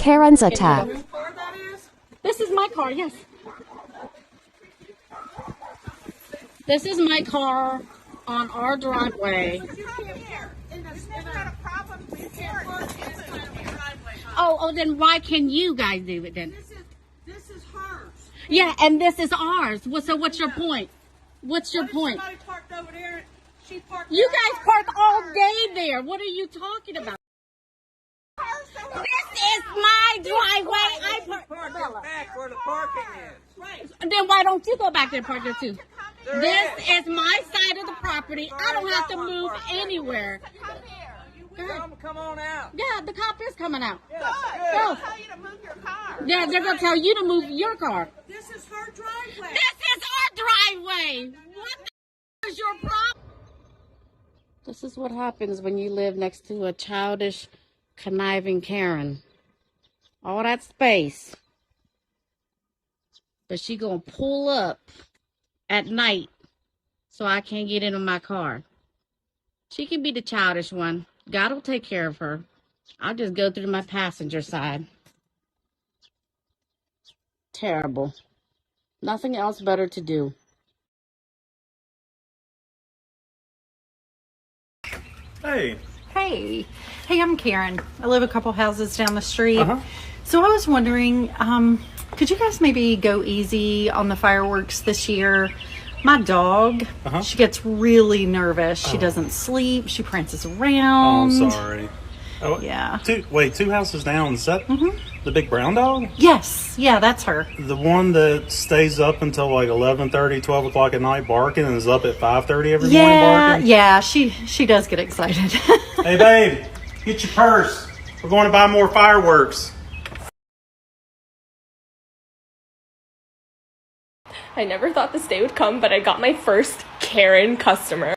Karen's attack. This is my car, yes. This is my car on our driveway. Oh, then why can you guys do it then? This is hers. Yeah, and this is ours. So what's your point? What's your point? Somebody parked over there. She parked. You guys park all day there. What are you talking about? This is my driveway. I park back where the parking is. Right. Then why don't you go back there and park there too? This is my side of the property. I don't have to move anywhere. Come on out. Yeah, the cop is coming out. Good. Go. Tell you to move your car. Yeah, they're gonna tell you to move your car. This is her driveway. This is our driveway. What the is your problem? This is what happens when you live next to a childish, conniving Karen. All that space. But she gonna pull up at night so I can't get into my car. She can be the childish one. God will take care of her. I'll just go through my passenger side. Terrible. Nothing else better to do. Hey. Hey, I'm Karen. I live a couple houses down the street. So I was wondering, could you guys maybe go easy on the fireworks this year? My dog, she gets really nervous. She doesn't sleep. She prances around. Oh, I'm sorry. Oh, yeah. Two houses down. Is that the big brown dog? Yes. Yeah, that's her. The one that stays up until like 11:30, 12 o'clock at night barking and is up at 5:30 every morning barking? Yeah, she does get excited. Hey, babe, get your purse. We're going to buy more fireworks. I never thought this day would come, but I got my first Karen customer.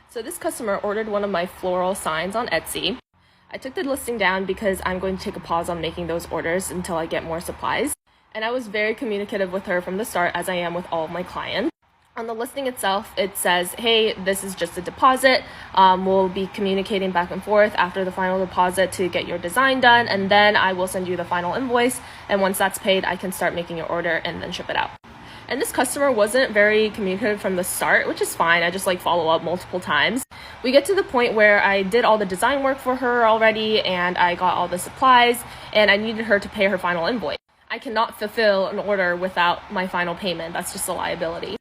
So this customer ordered one of my floral signs on Etsy. I took the listing down because I'm going to take a pause on making those orders until I get more supplies. And I was very communicative with her from the start, as I am with all of my clients. On the listing itself, it says, hey, this is just a deposit. We'll be communicating back and forth after the final deposit to get your design done, and then I will send you the final invoice. And once that's paid, I can start making your order and then ship it out. And this customer wasn't very communicative from the start, which is fine. I just follow up multiple times. We get to the point where I did all the design work for her already and I got all the supplies and I needed her to pay her final invoice. I cannot fulfill an order without my final payment. That's just a liability.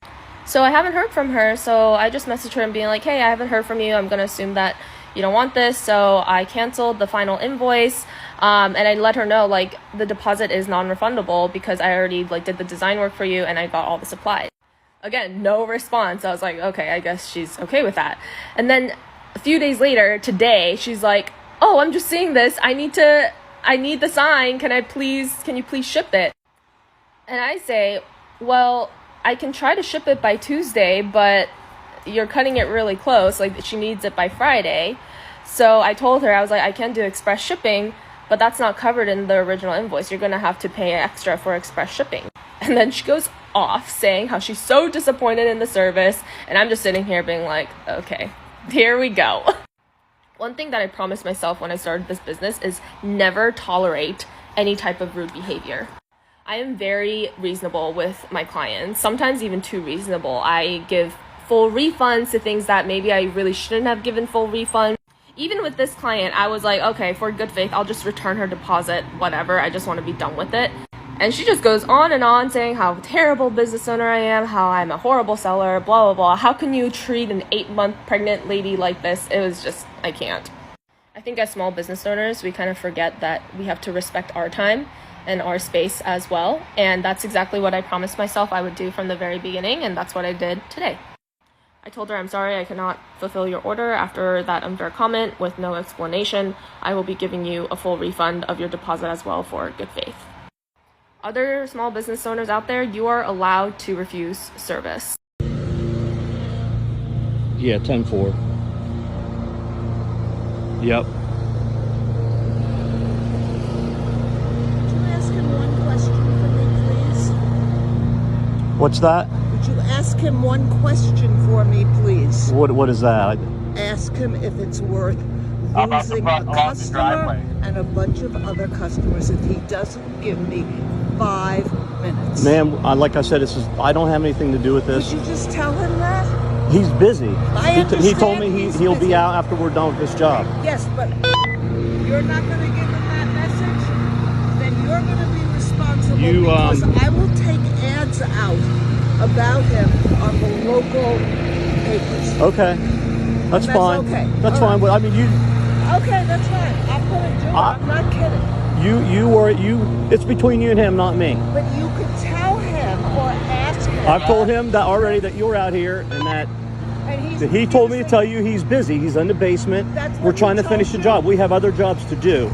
So I haven't heard from her. So I just messaged her and being like, hey, I haven't heard from you. I'm going to assume that you don't want this. So I canceled the final invoice. And I let her know the deposit is non-refundable because I already did the design work for you and I got all the supplies. Again, no response. I was like, okay, I guess she's okay with that. And then a few days later, today, she's like, oh, I'm just seeing this. I need the sign. Can you please ship it? And I say, well, I can try to ship it by Tuesday, but you're cutting it really close. She needs it by Friday. So I told her, I was like, I can do express shipping, but that's not covered in the original invoice. You're going to have to pay extra for express shipping. And then she goes off saying how she's so disappointed in the service. And I'm just sitting here being like, okay, here we go. One thing that I promised myself when I started this business is never tolerate any type of rude behavior. I am very reasonable with my clients, sometimes even too reasonable. I give full refunds to things that maybe I really shouldn't have given full refunds. Even with this client, I was like, okay, for good faith, I'll just return her deposit, whatever. I just want to be done with it. And she just goes on and on saying how terrible business owner I am, how I'm a horrible seller, blah, blah, blah. How can you treat an 8-month pregnant lady like this? It was just, I can't. I think as small business owners, we kind of forget that we have to respect our time and our space as well. And that's exactly what I promised myself I would do from the very beginning. And that's what I did today. I told her, I'm sorry, I cannot fulfill your order after that unfair comment with no explanation. I will be giving you a full refund of your deposit as well for good faith. Other small business owners out there, you are allowed to refuse service. Yeah, 10-4. Yep. Would you ask him one question for me, please? What's that? Would you ask him one question for me, please? What is that? Ask him if it's worth losing a customer and a bunch of other customers if he doesn't give me 5 minutes. Ma'am, like I said, I don't have anything to do with this. Could you just tell him that? He's busy. He told me he's he'll busy. be out after we're done with this job. Yes, but you're not going to give him that message? Then you're going to be responsible because I will take ads out about him on the local papers. Okay. That's fine. Okay. That's fine. But I mean, Okay, that's fine. I'm going to do it. I'm not kidding. It's between you and him, not me. But you could tell him or ask him. I've told him that already, that you're out here, and that he told me to tell you he's busy. He's in the basement. We're trying to finish the job. We have other jobs to do.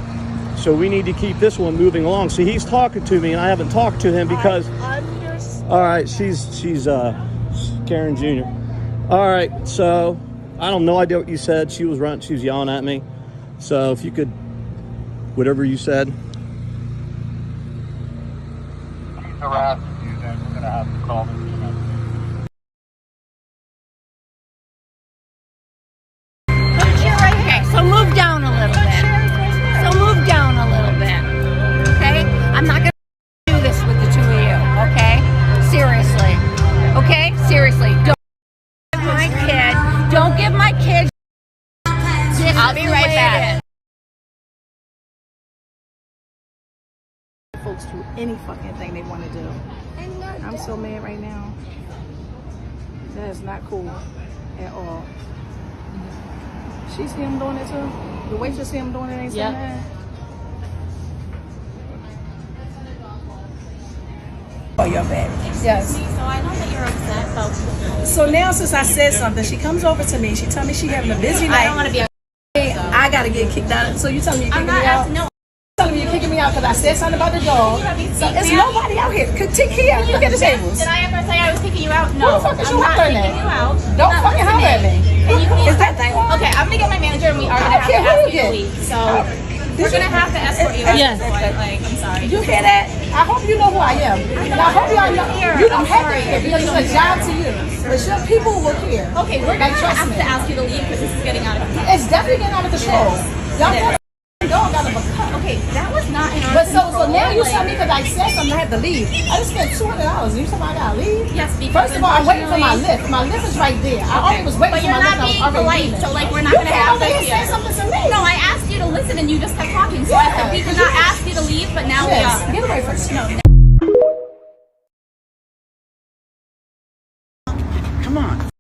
So we need to keep this one moving along. See, he's talking to me, and I haven't talked to him because... All right, she's Karen Jr. All right, so I don't know idea what you said. She was yelling at me. So if you could, whatever you said. Harassing you, then we're gonna have to call them. Okay, so move down a little bit. So move down a little bit. Okay? I'm not going to do this with the two of you. Okay? Seriously. Okay? Seriously. Don't give my kid. I'll be right back. Folks do any fucking thing they want to do. I'm so mad right now. That is not cool at all. She see him doing it too? The waitress see him doing it, ain't saying that? Oh, your baby. Yes. So I know that you're upset, but... So now since I said something, she comes over to me. She tell me she having a busy night. I don't want to be... I got to get kicked out. So you telling me you're kicking me out? No. Telling me you're kicking me out because I said something about the dog. So there's nobody out here. Take here. Look at the tables. Did I ever say I was kicking you out? No. Who the fuck is you hollering at? You out. Don't fucking holler at me. Is that thing on? Okay, I'm going to get my manager and we are going to have to ask you to leave. So we're going to have to escort you. Yes. I'm sorry. You hear that? I hope you know who I am. And I hope y'all know. You don't have to hear because it's a job to you. But your people will hear. Okay, we're going to have to ask you to leave because this is getting out of control. It's definitely getting out of control. Y'all put a dog out of a cup. Okay, that was not in our But so control. now you tell me because I said something I had to leave. I just spent $200. You tell me I gotta leave? Yes, because first of all, I'm waiting for my lift. My lift is right there. I already was waiting but for you're my not lift. being polite, so like we're not going to have this say something to me. No, I asked you to listen and you just kept talking. So I said we did not ask you to leave, but now we are. Get away from me. No. Come on.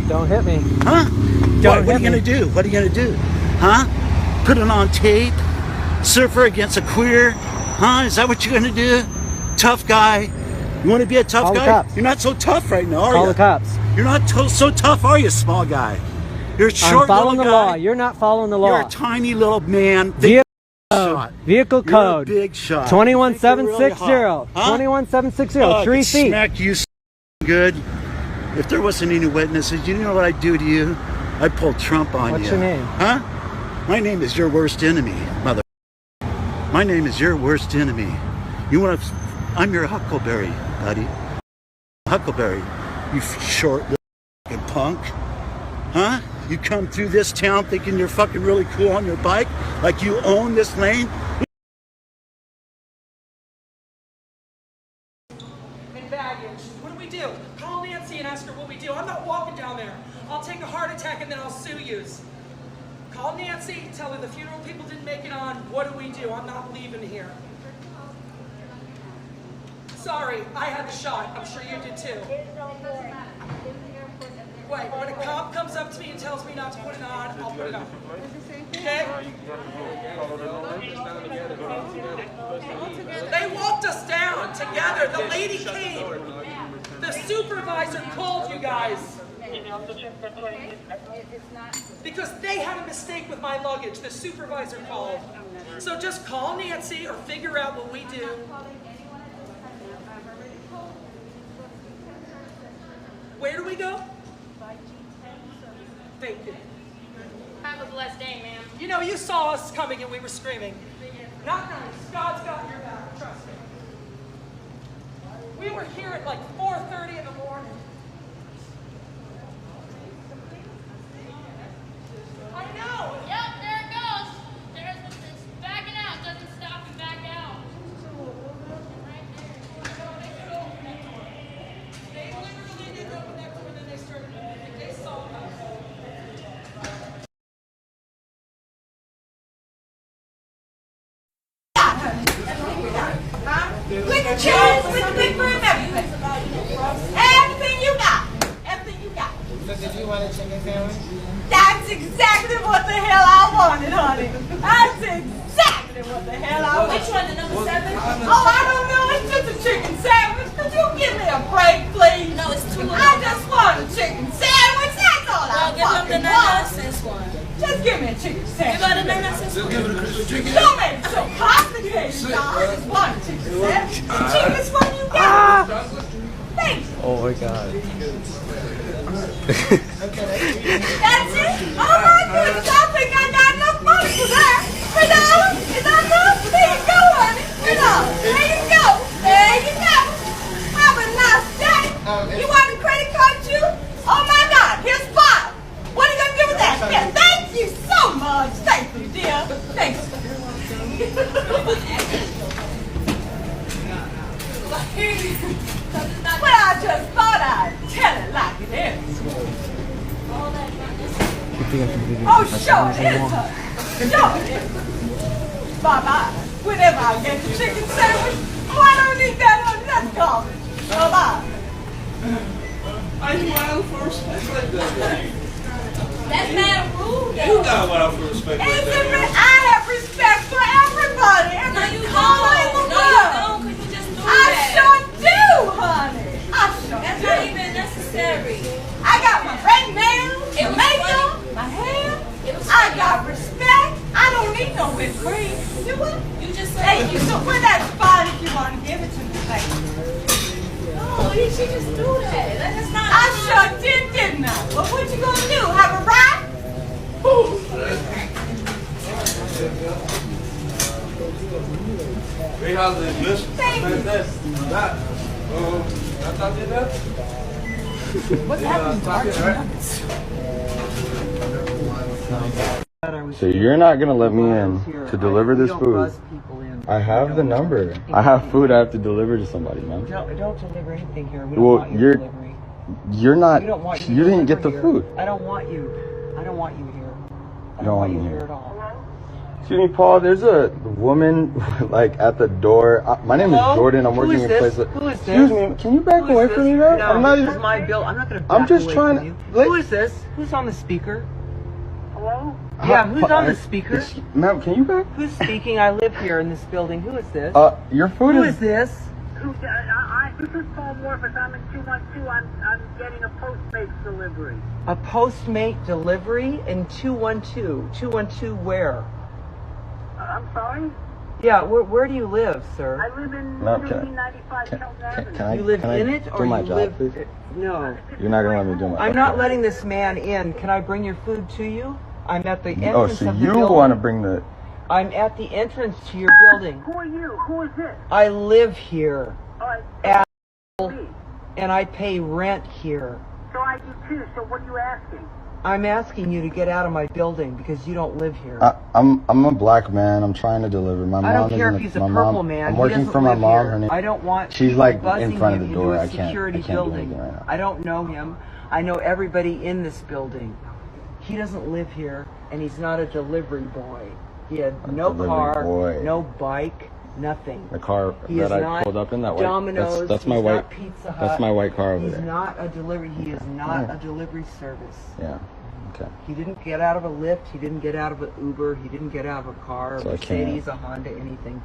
Don't hit me. Huh? What are you going to do? What are you going to do? Huh? Put it on tape? Surfer against a queer? Huh? Is that what you're going to do? Tough guy? You want to be a tough Call guy? the cops. You're not so tough right now, are you? Call the cops. You're not so tough, are you, small guy? You're a short I'm following the little guy. law. You're not following the law. You're a tiny little man. Vehicle code. You're a big shot. 21760. Huh? 21760. 3 feet. Smack you good. If there wasn't any witnesses, you know what I'd do to you? I'd pull Trump on you. What's your name? Huh? My name is your worst enemy, mother. My name is your worst enemy. You want to... I'm your Huckleberry, buddy. Huckleberry. You short little punk. Huh? You come through this town thinking you're fucking really cool on your bike? Like you own this lane? In baggage. What do we do? Call Nancy and ask her what we do. I'm not walking down there. I'll take a heart attack and then I'll sue you. Call Nancy, tell her the funeral people didn't make it on. What do we do? I'm not leaving here. Sorry, I had the shot. I'm sure you did too. Wait, when a cop comes up to me and tells me not to put it on, I'll put it on. Okay? They walked us down together. The lady came. The supervisor called you guys. Because they had a mistake with my luggage. The supervisor called. So just call Nancy or figure out what we do. Where do we go? Thank you. Have a blessed day, ma'am. You know, you saw us coming and we were screaming. Not nice. God's got your back. Trust me. We were here at like 4:30 in the morning. I know. Yep, there it goes. With the chairs, with the big room, everything. Everything you got. Everything you got. So did you want a chicken sandwich? That's exactly what the hell I wanted, honey. That's exactly what the hell I wanted. Which one, the number 7? Oh, I don't know. It's just a chicken sandwich. Could you give me a break, please? No, it's 2 of them. I just want a chicken sandwich. That's all I want. Give them the 99-cent one. Just give me a chicken sandwich. You got a 99-cent one? Just give it a crispy chicken. Don't make it so complicated, y'all. I just want a chicken sandwich. The cheapest one you got. Thanks. Oh my God. That's it? Oh my goodness, I think I got enough money for that. $3? Is that enough? There you go, honey. $3. There you go. There you go. Have a nice day. You want a credit card too? Oh my God, here's 5. What are you gonna do with that? Yeah, thank you so much. Thank you, dear. Thanks. Well, I just thought I'd tell it like it is. Oh, sure it is, honey. Sure it is. Bye-bye. Whenever I get the chicken sandwich, oh, I don't need that, honey. That's garbage. Bye-bye. I wild for respect like that. That's not rude, though. You got wild for respect like that. I have respect for everybody. Every color in the world. I sure do, honey. I sure do. That's not even necessary. I got my red nails, my makeup, my hair. I got respect. I don't need no whipped cream. You what? You just said. Hey, you so well, that's fine if you want to give it to me. Thank you. No, she just do that. That's not. I sure did, didn't I? Well, what you gonna do? Have a ride? Hey, how's it? Listen. Thank you. That. I thought you that. What's happening? So you're not gonna let me in to deliver this food? I have the number. I have food I have to deliver to somebody, man. Don't deliver anything here. We Well, don't want your delivery. you're not. We don't want You didn't get the here. food. I don't want you. I don't want you here. You don't want me you here here at all. Excuse me, Paul. There's a woman like at the door. My name is Jordan. I'm working in a place. Who is this? Excuse me. Can you back away from me, man? No, I'm not this even. is my bill. I'm not going to. I'm just trying from you. to. Who is this? Who's on the speaker? Hello? Yeah, who's on the speaker? Ma'am, can you back? Who's speaking? I live here in this building. Who is this? Your food Who is. is this? This is Paul Morphus. I'm in 212. I'm getting a Postmates delivery. A Postmate delivery in 212. 212 where? I'm sorry? Yeah, where do you live, sir? I live in No, 1395 Kelton Avenue. Can I? You live can in I it, do or my you job, live? please? No. You're not gonna let me do my. I'm not letting this man in. Can I bring your food to you? I'm at the entrance Oh, so of the you building. want to bring the? I'm at the entrance to your building. Who are you? Who is this? I live here. At and I pay rent here. So I do too. So what are you asking? I'm asking you to get out of my building because you don't live here. I'm a black man. I'm trying to deliver. My mom. I don't care is if he's a my purple mom, man. I'm He working doesn't for my live mom. here. Her name. I don't want. She's like buzzing in front of him the door. into a I can't. security I can't do building. anything right now. I don't know him. I know everybody in this building. He doesn't live here, and he's not a delivery boy. He had no car, no bike, nothing. The car He that is I not pulled up in that white. Domino's, That's my he's white. not Pizza Hut. That's my white car over He's there. not a delivery. He is not a delivery service. Yeah. Okay. He didn't get out of a Lyft. He didn't get out of an Uber. He didn't get out of a car, a So I can't. Mercedes, a Honda, anything.